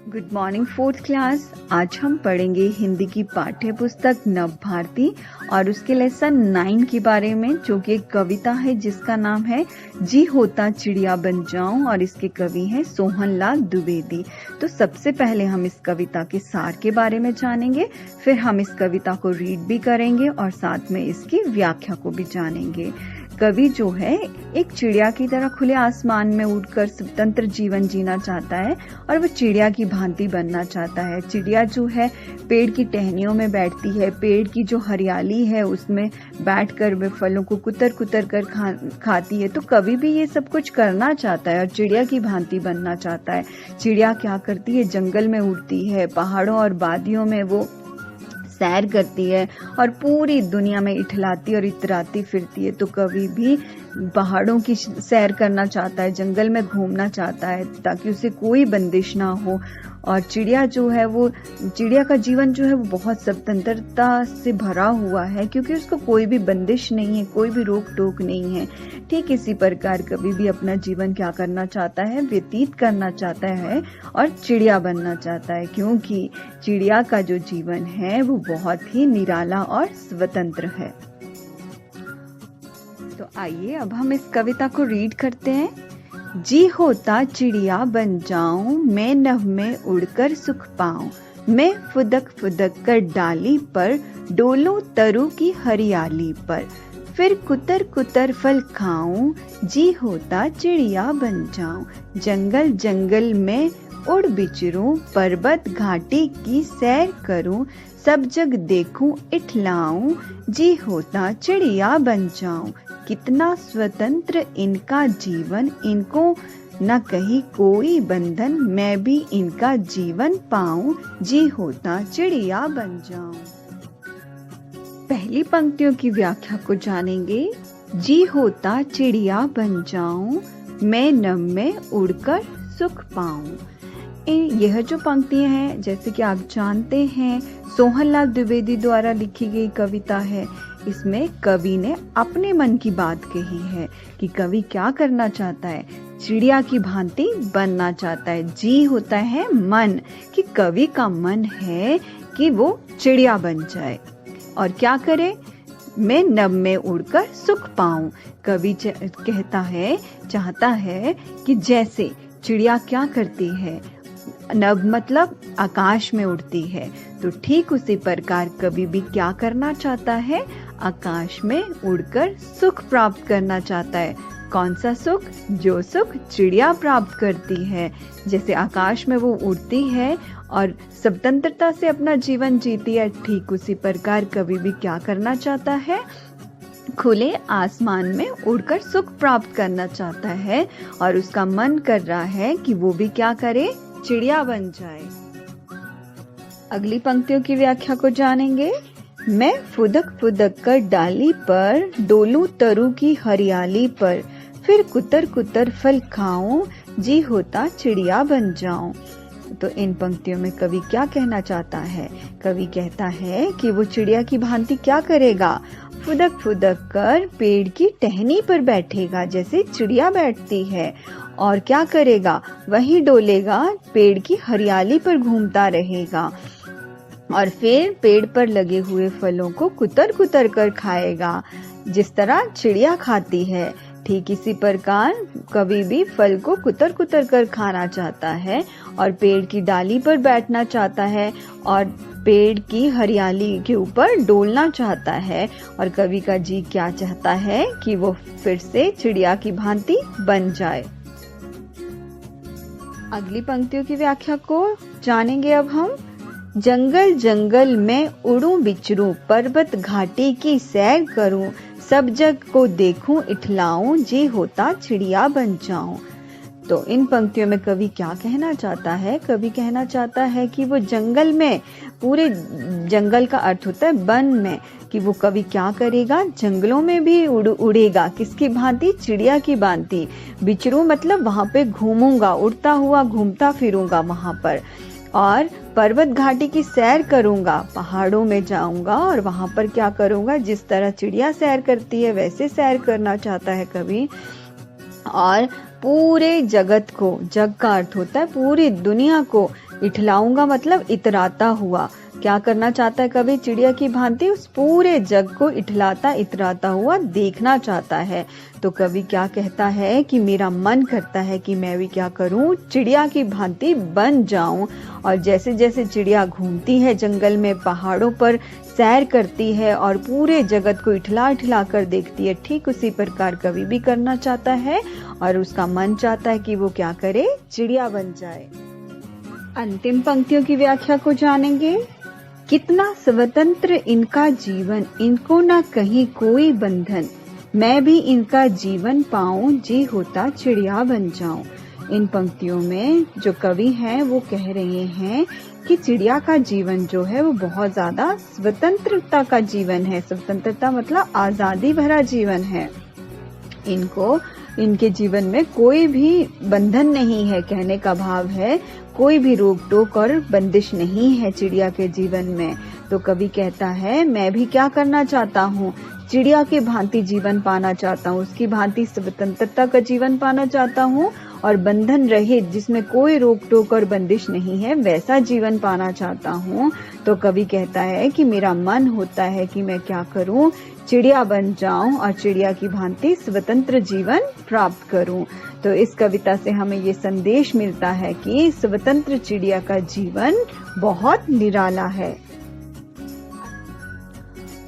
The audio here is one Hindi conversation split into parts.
Good morning fourth class. आज हम पढ़ेंगे हिंदी की पाठ्य पुस्तक नवभारती और उसके लेसन 9 के बारे में, जो कि एक कविता है जिसका नाम है जी होता चिड़िया बन जाऊं और इसके कवि हैं सोहनलाल द्विवेदी। तो सबसे पहले हम इस कविता के सार के बारे में जानेंगे, फिर हम इस कविता को रीड भी करेंगे और साथ में इसकी व्याख्या को भी जानेंगे। कवि जो है एक चिड़िया की तरह खुले आसमान में उड़कर स्वतंत्र जीवन जीना चाहता है और वो चिड़िया की भांति बनना चाहता है। चिड़िया जो है पेड़ की टहनियों में बैठती है, पेड़ की जो हरियाली है उसमें बैठकर वे फलों को कुतर कुतर कर खाती है। तो कवि भी ये सब कुछ करना चाहता है और चिड़िया की भांति बनना चाहता है। चिड़िया क्या करती है? जंगल में उड़ती है, पहाड़ों और वादियों में वो सैर करती है और पूरी दुनिया में इठलाती और इतराती फिरती है। तो कवि भी पहाड़ों की सैर करना चाहता है, जंगल में घूमना चाहता है ताकि उसे कोई बंदिश ना हो। और चिड़िया जो है वो चिड़िया का जीवन जो है वो बहुत स्वतंत्रता से भरा हुआ है, क्योंकि उसको कोई भी बंदिश नहीं है, कोई भी रोक टोक नहीं है। ठीक इसी प्रकार कवि भी अपना जीवन क्या करना चाहता है? व्यतीत करना चाहता है और चिड़िया बनना चाहता है, क्योंकि चिड़िया का जो जीवन है वो बहुत ही निराला और स्वतंत्र है। तो आइए अब हम इस कविता को रीड करते हैं। जी होता चिड़िया बन जाऊं, मैं नभ में उड़कर सुख पाऊं, मैं फुदक फुदक कर डाली पर डोलूं तरु की हरियाली पर, फिर कुतर कुतर फल खाऊं, जी होता चिड़िया बन जाऊं, जंगल जंगल में उड़ बिचरूं, पर्वत घाटी की सैर करूं, सब जग देखूं इठलाऊं, जी होता चिड़िया बन जाऊं। कितना स्वतंत्र इनका जीवन, इनको न कहीं कोई बंधन, मैं भी इनका जीवन पाऊं, जी होता चिड़िया बन जाऊं। पहली पंक्तियों की व्याख्या को जानेंगे। जी होता चिड़िया बन जाऊं, मैं नभ में उड़कर सुख पाऊं। यह जो पंक्तियां हैं, जैसे कि आप जानते हैं, सोहनलाल द्विवेदी द्वारा लिखी गई कविता है। इसमें कवि ने अपने मन की बात कही है कि कवि क्या करना चाहता है? चिड़िया की भांति बनना चाहता है। जी होता है मन, कि कवि का मन है कि वो चिड़िया बन जाए और क्या करे? मैं नभ में उड़कर सुख पाऊं। कवि कहता है, चाहता है कि जैसे चिड़िया क्या करती है, नभ मतलब आकाश में उड़ती है, तो ठीक उसी प्रकार कवि भी क्या करना चाहता है? आकाश में उड़कर सुख प्राप्त करना चाहता है। कौन सा सुख? जो सुख चिड़िया प्राप्त करती है। जैसे आकाश में वो उड़ती है और स्वतंत्रता से अपना जीवन जीती है, ठीक उसी प्रकार कवि भी क्या करना चाहता है? खुले आसमान में उड़कर सुख प्राप्त करना चाहता है और उसका मन कर रहा है कि वो भी क्या करे? चिड़िया बन जाए। अगली पंक्तियों की व्याख्या को जानेंगे। मैं फुदक फुदक कर डाली पर डोलूं तरु की हरियाली पर, फिर कुतर कुतर फल खाऊं, जी होता चिड़िया बन जाऊं। तो इन पंक्तियों में कवि क्या कहना चाहता है? कवि कहता है कि वो चिड़िया की भांति क्या करेगा? फुदक फुदक कर पेड़ की टहनी पर बैठेगा, जैसे चिड़िया बैठती है, और क्या करेगा? वही डोलेगा, पेड़ की हरियाली पर घूमता रहेगा और फिर पेड़ पर लगे हुए फलों को कुतर कुतर कर खाएगा, जिस तरह चिड़िया खाती है। ठीक इसी प्रकार कवि भी फल को कुतर कुतर कर खाना चाहता है और पेड़ की डाली पर बैठना चाहता है और पेड़ की हरियाली के ऊपर डोलना चाहता है। और कवि का जी क्या चाहता है? कि वो फिर से चिड़िया की भांति बन जाए। अगली पंक्तियों की व्याख्या को जानेंगे अब हम। जंगल जंगल में उड़ूं बिचरूं, पर्वत घाटी की सैर करूं, सब जग को देखूं इठलाऊं, जी होता चिड़िया बन जाऊं। तो इन पंक्तियों में कवि क्या कहना चाहता है? कवि कहना चाहता है कि वो जंगल में, पूरे जंगल का अर्थ होता है वन में, कि वो कवि क्या करेगा? जंगलों में भी उड़ेगा। किसकी भांति? चिड़िया की भांति। बिचरूं मतलब वहां पे घूमूंगा, उड़ता हुआ घूमता फिरूंगा वहां पर, और पर्वत घाटी की सैर करूंगा, पहाड़ों में जाऊंगा और वहां पर क्या करूंगा? जिस तरह चिड़िया सैर करती है वैसे सैर करना चाहता है कवि। और पूरे जगत को, जग का अर्थ होता है पूरी दुनिया को, इठलाऊंगा मतलब इतराता हुआ। क्या करना चाहता है कवि? चिड़िया की भांति उस पूरे जग को इठलाता इतराता हुआ देखना चाहता है। तो कवि क्या कहता है कि मेरा मन करता है कि मैं भी क्या करूं, चिड़िया की भांति बन जाऊं। और जैसे जैसे चिड़िया घूमती है जंगल में, पहाड़ों पर सैर करती है और पूरे जगत को इठला इठला कर देखती है, ठीक उसी प्रकार कवि भी करना चाहता है और उसका मन चाहता है कि वो क्या करे, चिड़िया बन जाए। अंतिम पंक्तियों की व्याख्या को जानेंगे। कितना स्वतंत्र इनका जीवन, इनको ना कहीं कोई बंधन, मैं भी इनका जीवन पाऊं, जी होता चिड़िया बन जाऊं। इन पंक्तियों में जो कवि हैं वो कह रहे हैं कि चिड़िया का जीवन जो है वो बहुत ज्यादा स्वतंत्रता का जीवन है। स्वतंत्रता मतलब आजादी भरा जीवन है। इनके जीवन में कोई भी बंधन नहीं है, कहने का भाव है कोई भी रोक टोक और बंदिश नहीं है चिड़िया के जीवन में। तो कवि कहता है मैं भी क्या करना चाहता हूँ, चिड़िया के भांति जीवन पाना चाहता हूँ, उसकी भांति स्वतंत्रता का जीवन पाना चाहता हूँ और बंधन रहित, जिसमें कोई रोक टोक और बंदिश नहीं है, वैसा जीवन पाना चाहता हूँ। तो कवि कहता है कि मेरा मन होता है कि मैं क्या करूँ, चिड़िया बन जाऊं और चिड़िया की भांति स्वतंत्र जीवन प्राप्त करूं। तो इस कविता से हमें ये संदेश मिलता है कि स्वतंत्र चिड़िया का जीवन बहुत निराला है।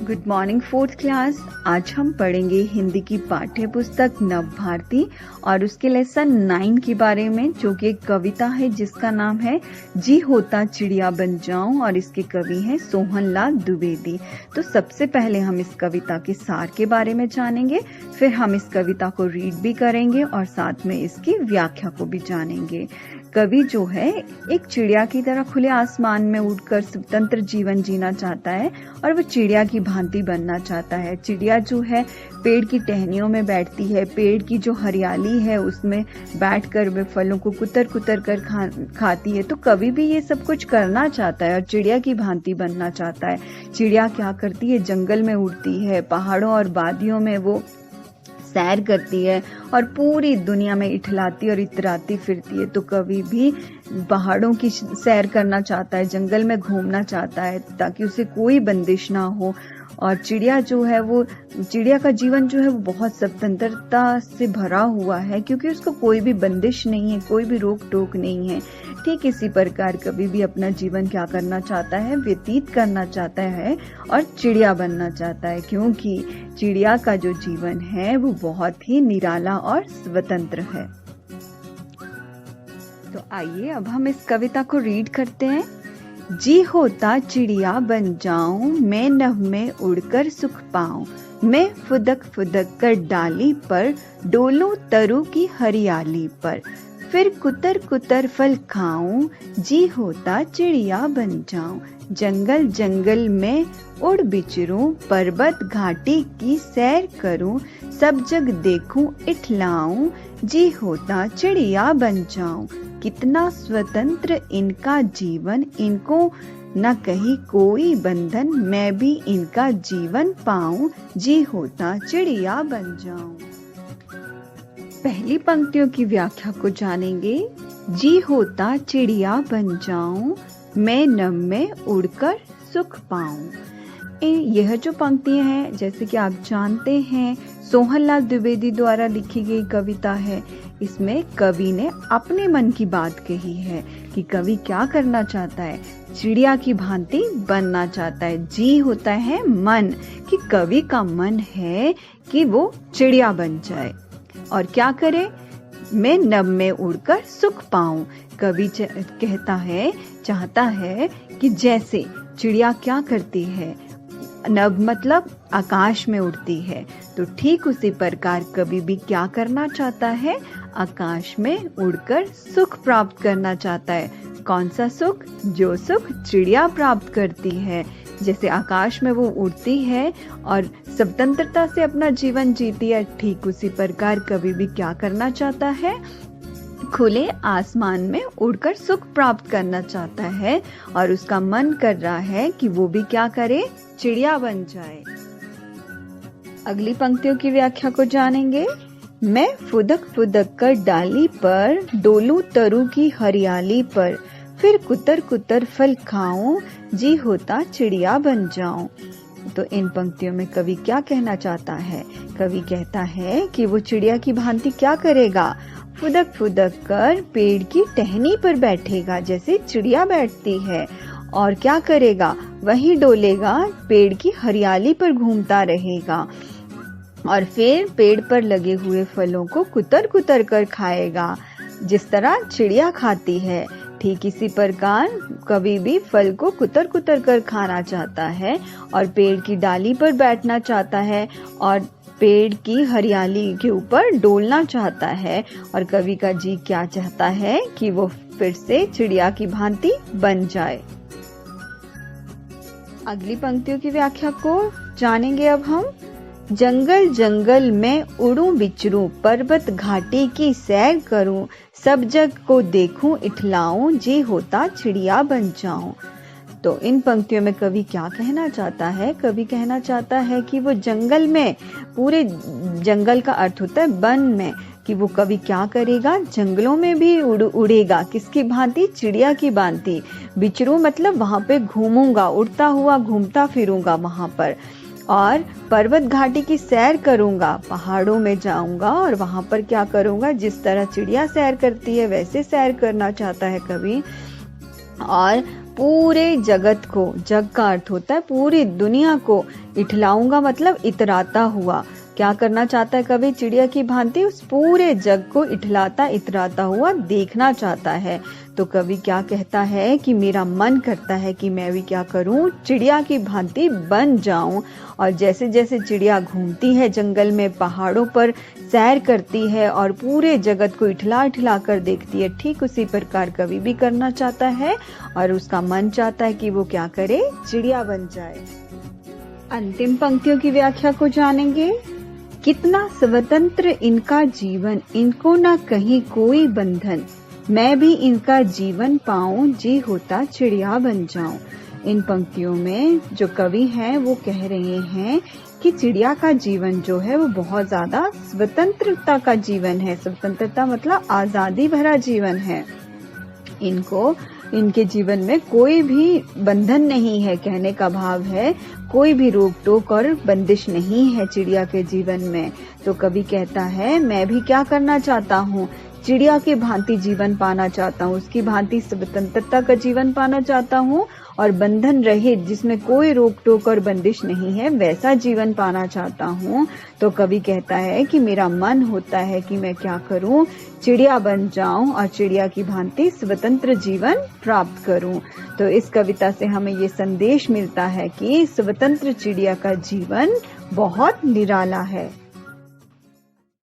Good morning fourth class. आज हम पढ़ेंगे हिंदी की पाठ्य पुस्तक नवभारती और उसके लेसन 9 के बारे में, जो कि एक कविता है जिसका नाम है जी होता चिड़िया बन जाऊं और इसके कवि हैं सोहनलाल द्विवेदी। तो सबसे पहले हम इस कविता के सार के बारे में जानेंगे, फिर हम इस कविता को रीड भी करेंगे और साथ में इसकी व्याख्या को भी जानेंगे। कवि जो है एक चिड़िया की तरह खुले आसमान में उड़कर स्वतंत्र जीवन जीना चाहता है और वो चिड़िया की भांति बनना चाहता है। चिड़िया जो है पेड़ की टहनियों में बैठती है, पेड़ की जो हरियाली है उसमें बैठकर वे फलों को कुतर कुतर कर खाती है। तो कवि भी ये सब कुछ करना चाहता है और चिड़िया की भांति बनना चाहता है। चिड़िया क्या करती है, जंगल में उड़ती है, पहाड़ों और वादियों में वो सैर करती है और पूरी दुनिया में इठलाती और इतराती फिरती है। तो कवि भी पहाड़ों की सैर करना चाहता है, जंगल में घूमना चाहता है ताकि उसे कोई बंदिश ना हो। और चिड़िया जो है वो, चिड़िया का जीवन जो है वो बहुत स्वतंत्रता से भरा हुआ है, क्योंकि उसको कोई भी बंदिश नहीं है, कोई भी रोक टोक नहीं है। ठीक इसी प्रकार कवि भी अपना जीवन क्या करना चाहता है, व्यतीत करना चाहता है और चिड़िया बनना चाहता है, क्योंकि चिड़िया का जो जीवन है वो बहुत ही निराला और स्वतंत्र है। तो आइए अब हम इस कविता को रीड करते हैं। जी होता चिड़िया बन जाऊं, मैं नभ में उड़कर सुख पाऊं, मैं फुदक फुदक कर डाली पर डोलूं तरु की हरियाली पर, फिर कुतर कुतर फल खाऊं, जी होता चिड़िया बन जाऊं, जंगल जंगल में उड़ बिचरूं, पर्वत घाटी की सैर करूं, सब जग देखूं इठलाऊं, जी होता चिड़िया बन जाऊं। कितना स्वतंत्र इनका जीवन, इनको न कहीं कोई बंधन, मैं भी इनका जीवन पाऊं, जी होता चिड़िया बन जाऊं। पहली पंक्तियों की व्याख्या को जानेंगे। जी होता चिड़िया बन जाऊं, मैं नभ में उड़कर सुख पाऊं। यह जो पंक्तियां हैं, जैसे कि आप जानते हैं, सोहनलाल द्विवेदी द्वारा लिखी गई कविता है। इसमें कवि ने अपने मन की बात कही है कि कवि क्या करना चाहता है, चिड़िया की भांति बनना चाहता है। जी होता है मन, कि कवि का मन है कि वो चिड़िया बन जाए और क्या करे, मैं नभ में उड़कर सुख पाऊं। कवि कहता है, चाहता है कि जैसे चिड़िया क्या करती है, नभ मतलब आकाश में उड़ती है, तो ठीक उसी प्रकार कवि भी क्या करना चाहता है, आकाश में उड़कर सुख प्राप्त करना चाहता है। कौन सा सुख? जो सुख चिड़िया प्राप्त करती है। जैसे आकाश में वो उड़ती है और स्वतंत्रता से अपना जीवन जीती है, ठीक उसी प्रकार कवि भी क्या करना चाहता है, खुले आसमान में उड़कर सुख प्राप्त करना चाहता है और उसका मन कर रहा है कि वो भी क्या करे, चिड़िया बन जाए। अगली पंक्तियों की व्याख्या को जानेंगे। मैं फुदक फुदक कर डाली पर डोलूं तरु की हरियाली पर, फिर कुतर कुतर फल खाऊं, जी होता चिड़िया बन जाऊं। तो इन पंक्तियों में कवि क्या कहना चाहता है? कवि कहता है कि वो चिड़िया की भांति क्या करेगा? फुदक फुदक कर पेड़ की टहनी पर बैठेगा जैसे चिड़िया बैठती है, और क्या करेगा? वही डोलेगा, पेड़ की हरियाली पर घूमता रहेगा, और फिर पेड़ पर लगे हुए फलों को कुतर कुतर कर खाएगा जिस तरह चिड़िया खाती है। ठीक इसी प्रकार कभी भी फल को कुतर कुतर कर खाना चाहता है और पेड़ की डाली पर बैठना चाहता है और पेड़ की हरियाली के ऊपर डोलना चाहता है, और कवि का जी क्या चाहता है कि वो फिर से चिड़िया की भांति बन जाए। अगली पंक्तियों की व्याख्या को जानेंगे अब हम। जंगल जंगल में उड़ूं विचरूं, पर्वत घाटी की सैर करूं, सब जग को देखूं इठलाऊं, जी होता चिड़िया बन जाऊं। तो इन पंक्तियों में कवि क्या कहना चाहता है? कवि कहना चाहता है कि वो जंगल में, पूरे जंगल का अर्थ होता है वन में, कि वो कवि क्या करेगा? जंगलों में भी उड़ेगा। किसकी भांति? चिड़िया की भांति। विचरूं मतलब वहां पे घूमूंगा, उड़ता हुआ घूमता फिरूंगा वहां पर, और पर्वत घाटी की सैर करूंगा, पहाड़ों में जाऊंगा और वहां पर क्या करूंगा? जिस तरह चिड़िया सैर करती है वैसे सैर करना चाहता है कवि। और पूरे जगत को, जग का अर्थ होता है पूरी दुनिया को, इठलाऊंगा मतलब इतराता हुआ। क्या करना चाहता है कवि? चिड़िया की भांति उस पूरे जग को इठलाता इतराता हुआ देखना चाहता है। तो कवि क्या कहता है कि मेरा मन करता है कि मैं भी क्या करूं? चिड़िया की भांति बन जाऊं, और जैसे जैसे चिड़िया घूमती है जंगल में, पहाड़ों पर सैर करती है और पूरे जगत को इठला इठला कर देखती है, ठीक उसी प्रकार कवि भी करना चाहता है, और उसका मन चाहता है कि वो क्या करे? चिड़िया बन जाए। अंतिम पंक्तियों की व्याख्या को जानेंगे। कितना स्वतंत्र इनका जीवन, इनको ना कहीं कोई बंधन, मैं भी इनका जीवन पाऊं, जी होता चिड़िया बन जाऊं। इन पंक्तियों में जो कवि हैं वो कह रहे हैं कि चिड़िया का जीवन जो है वो बहुत ज्यादा स्वतंत्रता का जीवन है। स्वतंत्रता मतलब आजादी भरा जीवन है। इनके जीवन में कोई भी बंधन नहीं है, कहने का भाव है कोई भी रोक टोक और बंदिश नहीं है चिड़िया के जीवन में। तो कवि कहता है मैं भी क्या करना चाहता हूँ? चिड़िया की भांति जीवन पाना चाहता हूँ, उसकी भांति स्वतंत्रता का जीवन पाना चाहता हूँ, और बंधन रहित जिसमें कोई रोक टोक और बंदिश नहीं है वैसा जीवन पाना चाहता हूँ। तो कवि कहता है कि मेरा मन होता है कि मैं क्या करूँ? चिड़िया बन जाऊं और चिड़िया की भांति स्वतंत्र जीवन प्राप्त करूं। तो इस कविता से हमें ये संदेश मिलता है कि स्वतंत्र चिड़िया का जीवन बहुत निराला है।